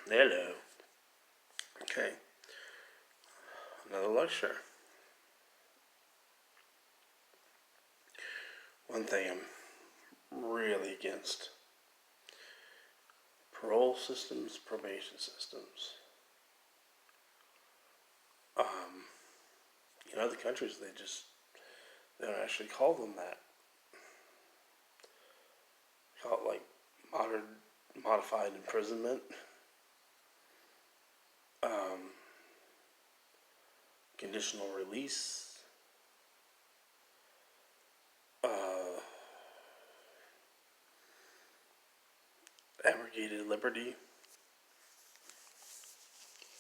Hello. Okay. Another lecture. One thing I'm really against: parole systems, probation systems. In other countries, they don't actually call them that. They call it like modified imprisonment, um, conditional release, abrogated liberty.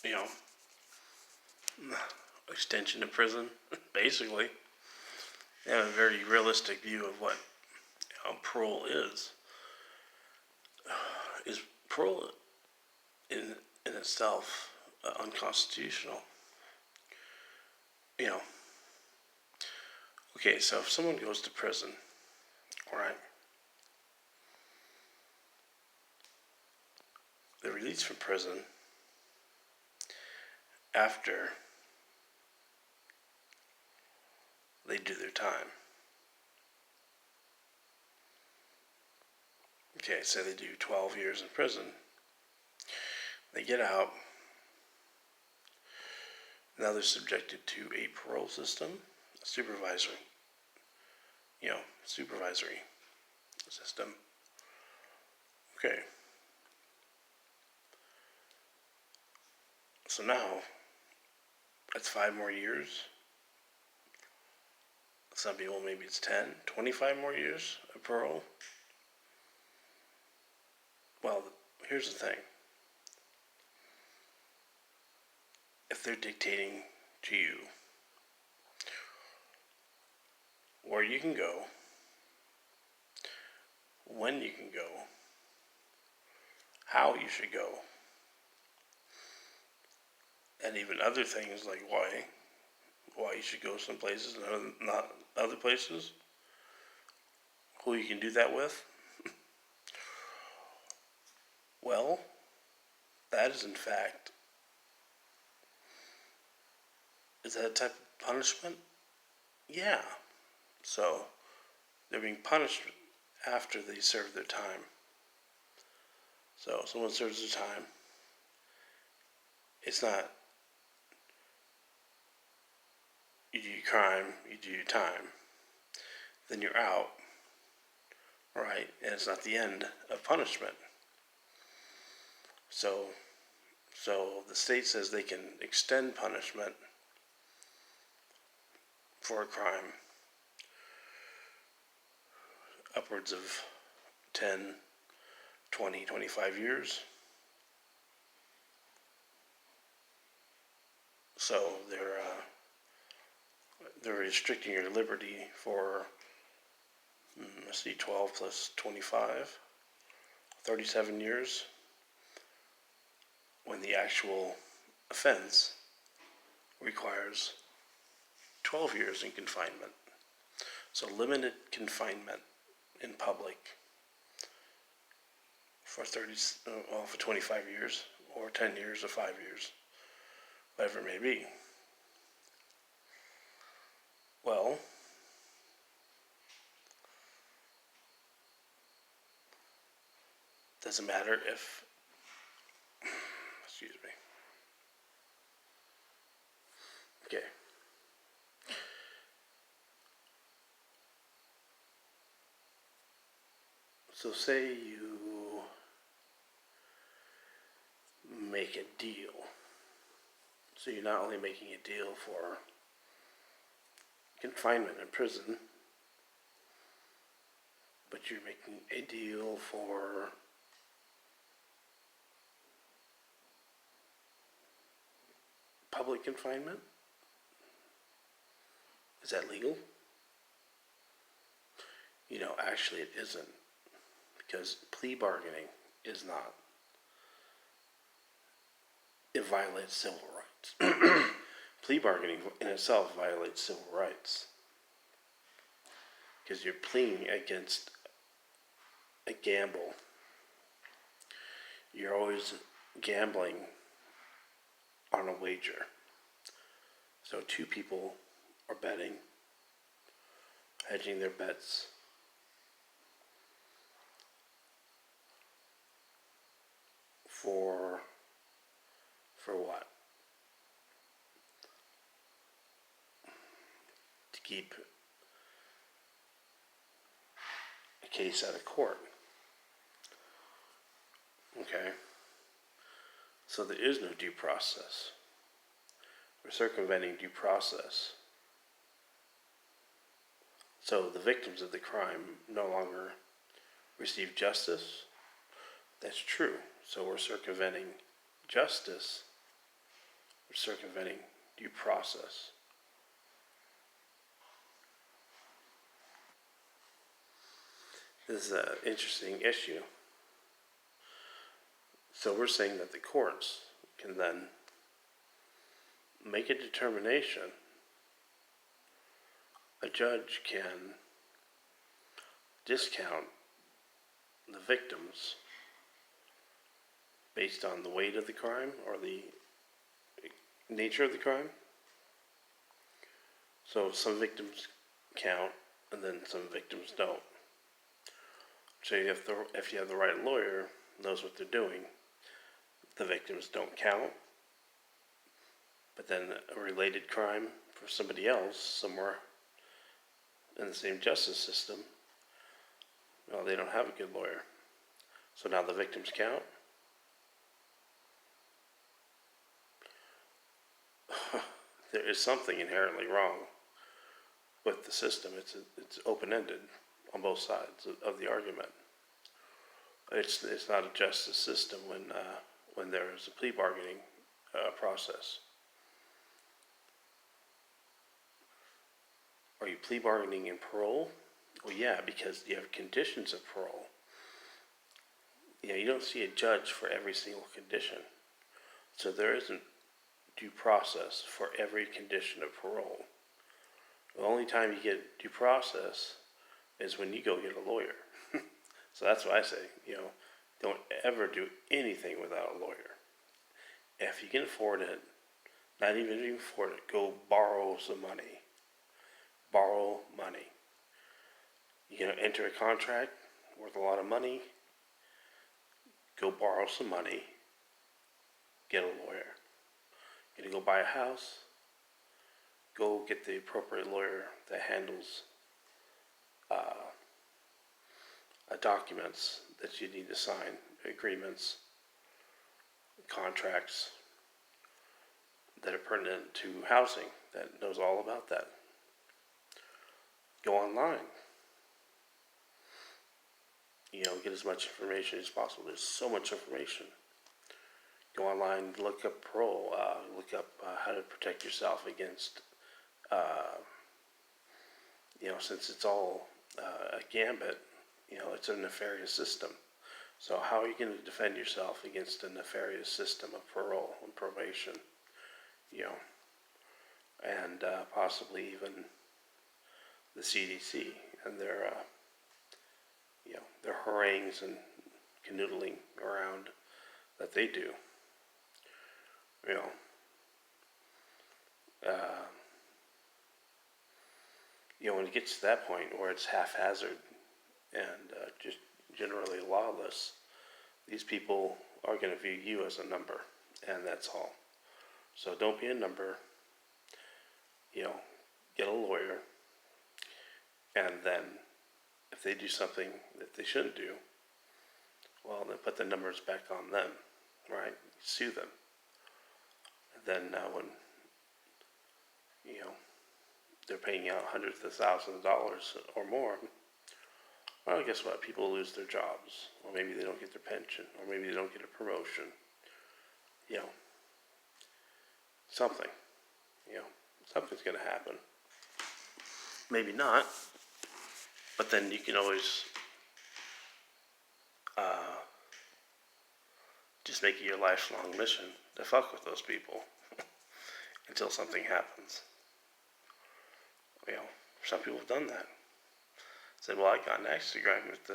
You know, extension of prison. Basically, they have a very realistic view of what parole is. Is parole in itself unconstitutional? You know, okay, so if someone goes to prison, all right, they're released from prison after they do their time. Okay, so they do 12 years in prison. They get out. Now they're subjected to a parole system, a supervisory system. Okay. So now, that's 5 more years. Some people, maybe it's 10, 25 more years of parole. Well, here's the thing. If they're dictating to you where you can go, when you can go, how you should go, and even other things like why you should go some places and not other places, who you can do that with, well, that is in fact, is that a type of punishment? Yeah. So they're being punished after they serve their time. So someone serves their time. It's not you do your crime, you do your time, then you're out, right? And it's not the end of punishment. So the state says they can extend punishment for a crime upwards of 10, 20, 25 years. So they're restricting your liberty for 12 plus 25, 37 years, when the actual offense requires 12 years in confinement. So limited confinement in public for 25 years, or 10 years, or 5 years, whatever it may be. Well, doesn't matter if, excuse me. Okay. So say you make a deal. So you're not only making a deal for confinement in prison, but you're making a deal for public confinement. Is that legal? Actually it isn't, because plea bargaining is not. It violates civil rights. Plea bargaining in itself violates civil rights, because you're pleading against a gamble. You're always gambling on a wager. So two people are betting, hedging their bets. For what? To keep a case out of court. Okay? So there is no due process. We're circumventing due process. So the victims of the crime no longer receive justice. That's true. So we're circumventing justice. We're circumventing due process. This is an interesting issue. So we're saying that the courts can then make a determination. A judge can discount the victims based on the weight of the crime or the nature of the crime. So some victims count and then some victims don't. So if you have the right lawyer, knows what they're doing, the victims don't count. But then a related crime for somebody else somewhere in the same justice system, well, they don't have a good lawyer. So now the victims count. There is something inherently wrong with the system. It's open-ended on both sides of the argument. It's not a justice system when there is a plea bargaining process. Are you plea bargaining in parole? Well, yeah, because you have conditions of parole. You don't see a judge for every single condition. So there isn't due process for every condition of parole. The only time you get due process is when you go get a lawyer. So that's what I say, don't ever do anything without a lawyer. If you can afford it, not even if you can afford it, go borrow some money. Borrow money. You're going to enter a contract worth a lot of money, go borrow some money, get a lawyer. You're going to go buy a house, go get the appropriate lawyer that handles documents that you need to sign, agreements, contracts that are pertinent to housing, that knows all about that. Go online. Get as much information as possible. There's so much information. Go online, look up parole, look up how to protect yourself against, since it's all a gambit, it's a nefarious system. So how are you going to defend yourself against a nefarious system of parole and probation? And possibly even the CDC and their harangues and canoodling around that they do. When it gets to that point where it's haphazard and just generally lawless, these people are going to view you as a number, and that's all. So don't be a number. Get a lawyer, and then if they do something that they shouldn't do, well, then put the numbers back on them, right? Sue them. And then when they're paying out hundreds of thousands of dollars or more, well, guess what? People lose their jobs, or maybe they don't get their pension, or maybe they don't get a promotion. Something. Something's going to happen. Maybe not, but then you can always just make it your lifelong mission to fuck with those people until something happens. Some people have done that. Said, well, I got an axe to grind with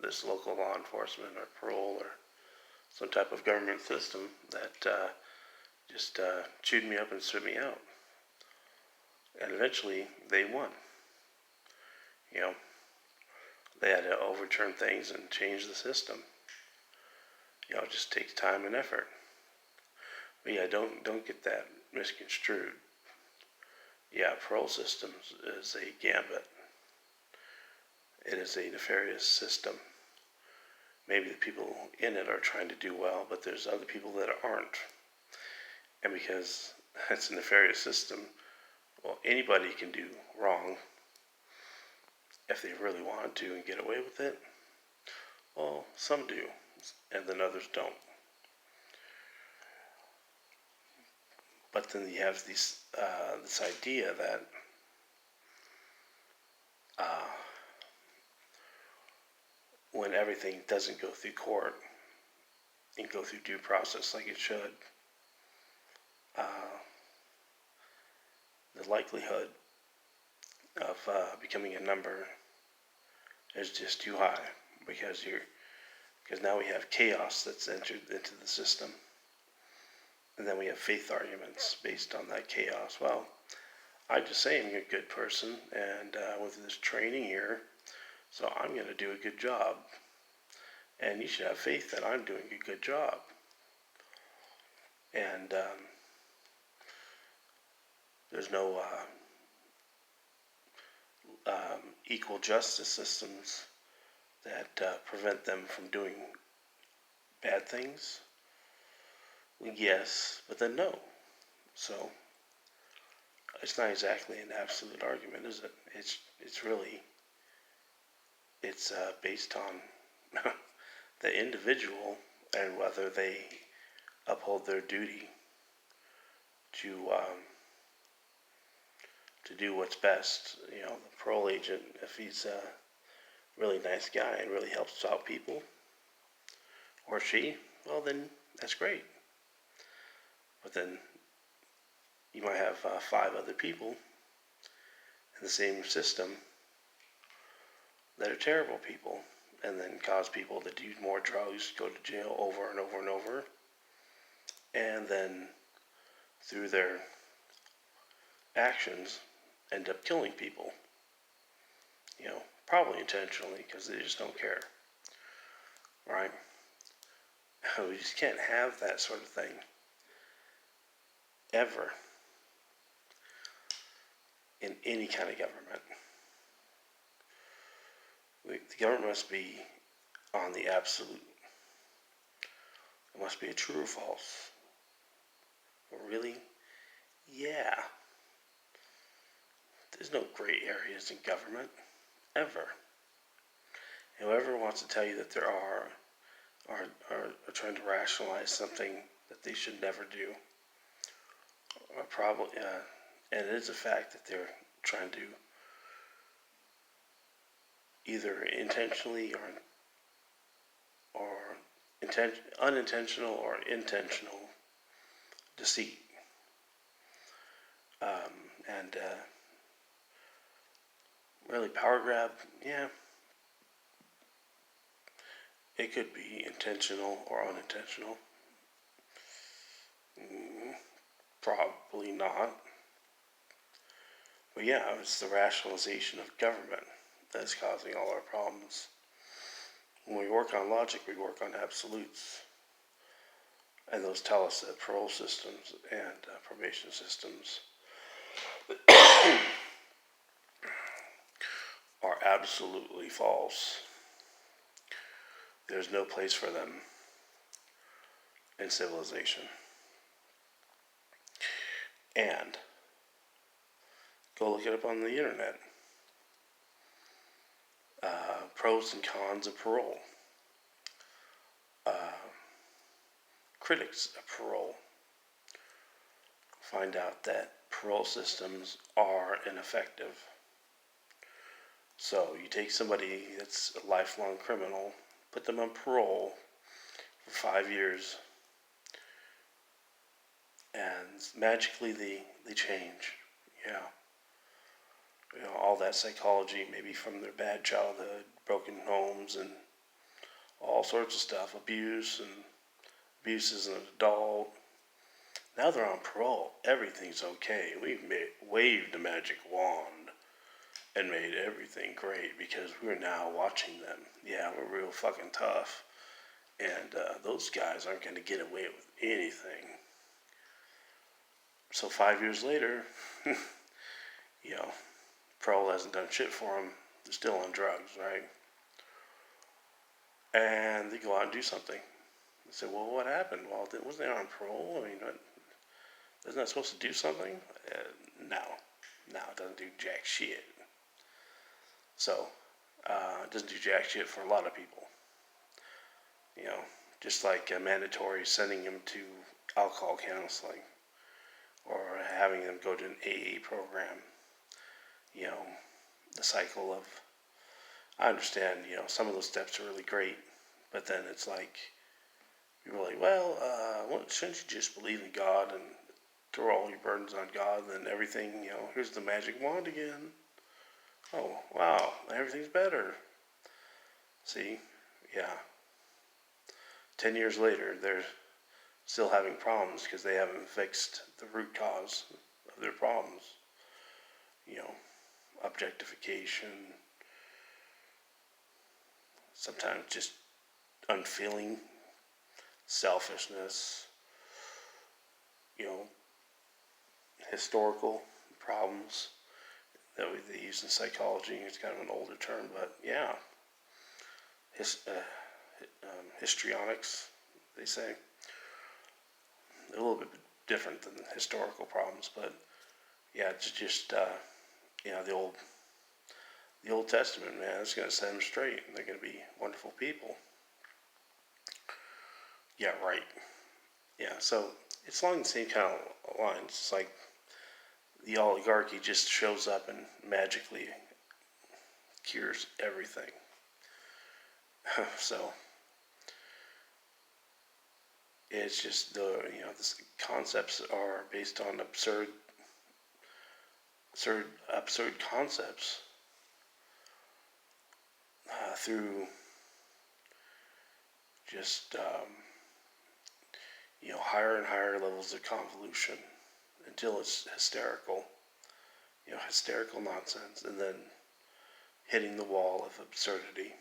this local law enforcement or parole or some type of government system that just chewed me up and spit me out. And eventually they won. You know, they had to overturn things and change the system. It just takes time and effort. But yeah, don't get that misconstrued. Yeah, parole systems is a gambit. It is a nefarious system. Maybe the people in it are trying to do well, but there's other people that aren't. And because it's a nefarious system, well, anybody can do wrong if they really want to and get away with it. Well, some do, and then others don't. But then you have this idea that when everything doesn't go through court and go through due process like it should, the likelihood of becoming a number is just too high because now we have chaos that's entered into the system, and then we have faith arguments based on that chaos. Well, I just say I'm a good person, and with this training here, so I'm going to do a good job, and you should have faith that I'm doing a good job. And there's no equal justice systems that prevent them from doing bad things. Yes, but then no. So it's not exactly an absolute argument, is it? It's really based on the individual and whether they uphold their duty to do what's best. The parole agent, if he's a really nice guy and really helps out people, or she, well then that's great. But then you might have 5 other people in the same system that are terrible people, and then cause people to do more drugs, go to jail over and over and over, and then through their actions end up killing people. Probably intentionally because they just don't care, right? We just can't have that sort of thing ever in any kind of government. The government must be on the absolute. It must be a true or false. Really? Yeah. There's no gray areas in government, ever. Whoever wants to tell you that there are trying to rationalize something that they should never do. Probably, and it is a fact that they're trying to either intentionally or unintentional or intentional deceit. And really, power grab, yeah. It could be intentional or unintentional. Probably not. But yeah, it's the rationalization of government that's causing all our problems. When we work on logic, we work on absolutes. And those tell us that parole systems and probation systems are absolutely false. There's no place for them in civilization. And go look it up on the internet. Pros and cons of parole. Critics of parole find out that parole systems are ineffective. So you take somebody that's a lifelong criminal, put them on parole for 5 years, and magically they change. Yeah. All that psychology, maybe from their bad childhood, broken homes, and all sorts of stuff, abuse, and abuse as an adult. Now they're on parole. Everything's okay. We've waved a magic wand and made everything great because we're now watching them. Yeah, we're real fucking tough. And those guys aren't going to get away with anything. So 5 years later, you know, parole hasn't done shit for them. They're still on drugs, right? And they go out and do something. They say, well, what happened? Well, wasn't they on parole? I mean, isn't that supposed to do something? No, it doesn't do jack shit. So, it doesn't do jack shit for a lot of people. You know, just like mandatory sending them to alcohol counseling or having them go to an AA program. You know, the cycle of, I understand, you know, some of those steps are really great, but then it's like, you're like, well, shouldn't you just believe in God and throw all your burdens on God and then everything, you know, here's the magic wand again. Oh, wow, everything's better. See, yeah. 10 years later, they're still having problems because they haven't fixed the root cause of their problems. You know, objectification, sometimes just unfeeling, selfishness, you know, historical problems that they use in psychology. It's kind of an older term, but yeah, histrionics, they say. They're a little bit different than historical problems, but yeah, it's just you know, the Old Testament, man, it's going to set them straight, and they're going to be wonderful people. Yeah, right. Yeah, so it's along the same kind of lines. It's like the oligarchy just shows up and magically cures everything. So it's just the concepts are based on absurd concepts through just higher and higher levels of convolution until it's hysterical, hysterical nonsense, and then hitting the wall of absurdity.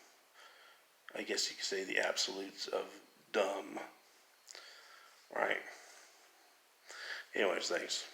I guess you could say the absolutes of dumb. Right. Anyways, thanks.